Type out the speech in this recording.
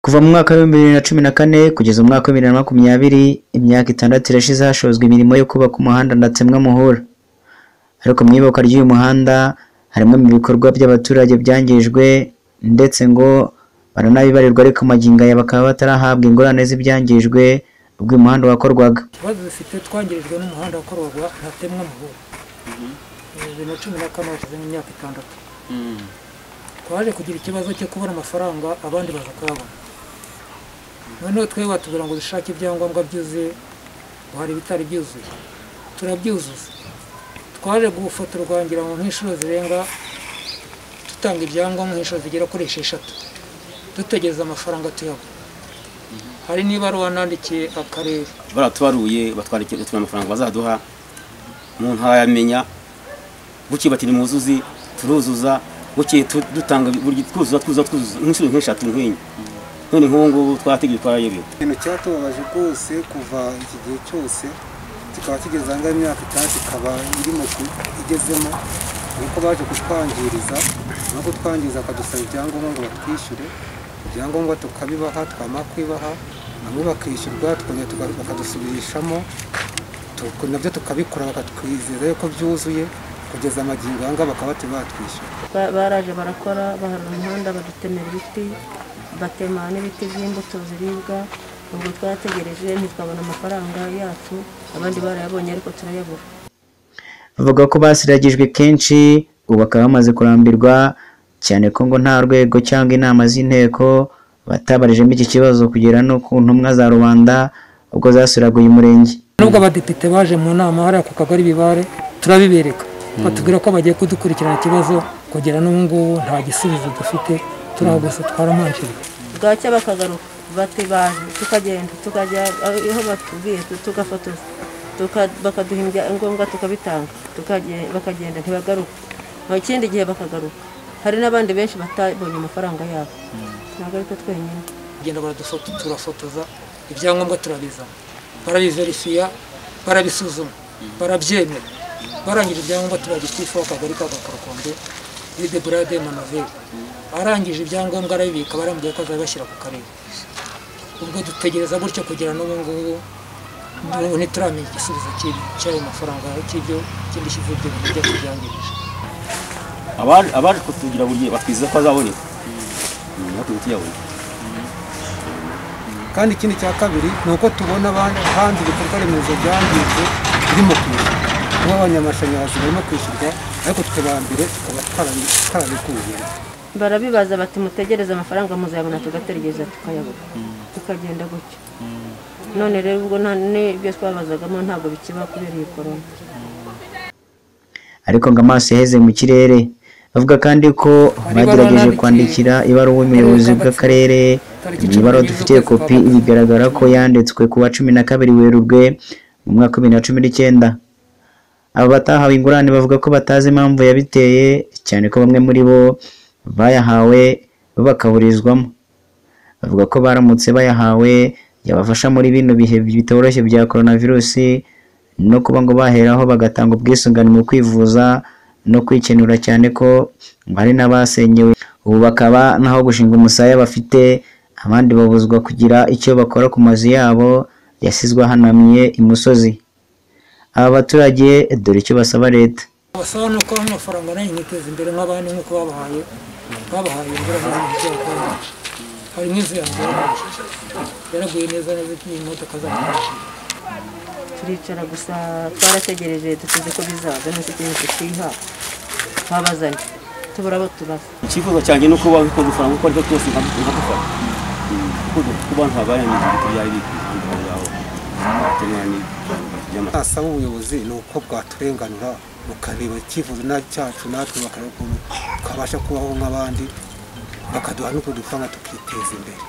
Kuva mu mwaka wa 2014 kugeza mu mwaka wa 2020 imyaka 6 irashize hashozwe imirimo yo kubaka umuhanda Ndatemwa Muhura. Ariko mwibuka ry'uyu muhanda harimo mu bikorwa by'abaturage byangijwe ndetse ngo baranabibarirwa, ariko maginga ya bakaba batarahabwa ingorane z'ibyangijwe ubwo umuhanda wakorwaga. Ikibazo dufite twangirijwe n'umuhanda wakorwaga Ndatemwa Muhura 2014 mu myaka 6. Twaje kugira ikibazo cyo kubona amafaranga abandi bazakabona. Noneho twe batubwira ngo dushake ibyangombwa byuzuye, hari bitari byuzuye turabyuzuza. Twaje gufotorwa ngira ngo nk'inshuro zirenga tutanga ibyangombwa nk'inshuro zigera kuri 6 dutegereza amafaranga tuyabona. Hari niba ruwanandikiye akarere baratubaruye batwarikiye amafaranga bazaduha umuntu hayamenya buki batiri muzuzi turuzuza buki dutanga buri twuzuza nk'inshuro nk'eshatu nk'enye. None nk'ubu twategeye twarayebiye ibintu cyatubabaje rwose kuva iki gihe cyose kikaba kigeze anga imyaka 6 ikaba irimo igezemo, niko baje kutwangiriza no kutwangiza akadusaba ibyangombwa ngo batwishyure. Ibyangombwa tukabibaha, twamakwibaha nabo bakishyurwa, tukongera bakadusubirishamo, nabyo tukabikora bakatwizeza yuko byuzuye kugeza amagingo anga bakaba batwishyura. Baraje barakora baharura umuhanda badutemera ibiti, batema n'ibiti by'imbuto ziribwa. Ubwo twategereje ntitwabona amafaranga yacu, abandi barayabonye ariko turayabura. Bavuga ko basiragijwe kenshi ubu bakaba bamaze kurambirwa cyane ko ngo nta rwego cyangwa inama z'inteko batabarijemo iki kibazo kugera no ku ntumwa za rubanda ubwo zasuraguye umurenge. Nubwo abadepite baje mu nama hari ku kagari Bibare turabibereka batubwira ko bagiye kudukurikirana ikibazo kugera n'ubu nta gisubizo dufite, turahagose twaramanjije. Bwacya bakagaruka bati baje tukagenda tukajya aho batubwiye tugafotoza bakaduha ibyangombwa tukabitanga bakagenda ntibagaruka. Mu kindi gihe bakagaruka hari n'abandi benshi batabonye amafaranga yabo, ntabwo ariko twenyine. Genda turafotoza ibyangombwa turabizana, barabiverifiya, barabisuzuma, barabyemera. Barangije ibyangombwa tubagitifu akagari k'Agakorokombe Vide Brade Manoveri arangije ibyangombwa arabibika, barambwiye ko azabashyira ku karere. Ubwo dutegereza gutyo kugera n'ubu ngubu ntituramenya igisubizo cy'ayo mafaranga cy'ibyo kindi kivuga ibyo byangirije. Abaje kutugira buriye batwiza ko azaboneka tuyabona. Kandi ikindi cya kabiri ni uko tubona ahandi ibikorwa remezo byangijwe birimo kwishyurwa, kuba abanyamashanyarazi barimo kwishyurwa ariko twebambere tukaba twarabikuye. Barabibaza bati mutegereze amafaranga muzayabona, tugategereza tukayabona tukagenda gutyo. None rero ubwo n'ibyo twabazagamo ntabwo bikiba kubera iyi corona. Ariko ngo amaso yaheze mu kirere. Bavuga kandi ko bagerageje kwandikira ibaruwa umuyobozi bw'akarere. Ibaruwa dufitiye kopi bigaragara ko yanditswe ku wa 12 Werurwe mu mwaka wa 2019. Aba batahawe ingurane bavuga ko batazi impamvu yabiteye, cyane ko bamwe muri bo bayahawe bakaburizwamo. Bavuga ko baramutse bayahawe yabafasha muri bino bihe bitoroshye bya coronavirus, no kuba ngo baheraho bagatanga ubwisungane mu kwivuza no kwikenura, cyane ko bari n'abasenyewe ubu bakaba naho gushinga umusaya bafite, abandi babuzwa kugira icyo bakora ku mazu yabo yasizwe hanamye imusozi. Aba baturage dore icyo basaba leta. Basaba no ko amafaranga nayo niteza imbere nk'abandi nk'uko babahaye imbere y'ibyo bakora. Hari nk'izi yaraguye neza imodoka zacu. Turicara gusa twarategereje duteze ko bizaza nese cyane twiha babazanye tubura abo tubaza. Ikifuzo cyane no kuba ko dufaranga uko ariko twose nkadufara kuba ntabayamije byari bikwiye tumani byama. Asaba ubuyobozi ni uko bwaturenganura bukareba ikifuzo cyacu natwe bakabasha kubaho nk'abandi bakaduha n'uko dufaranga tukiteza imbere.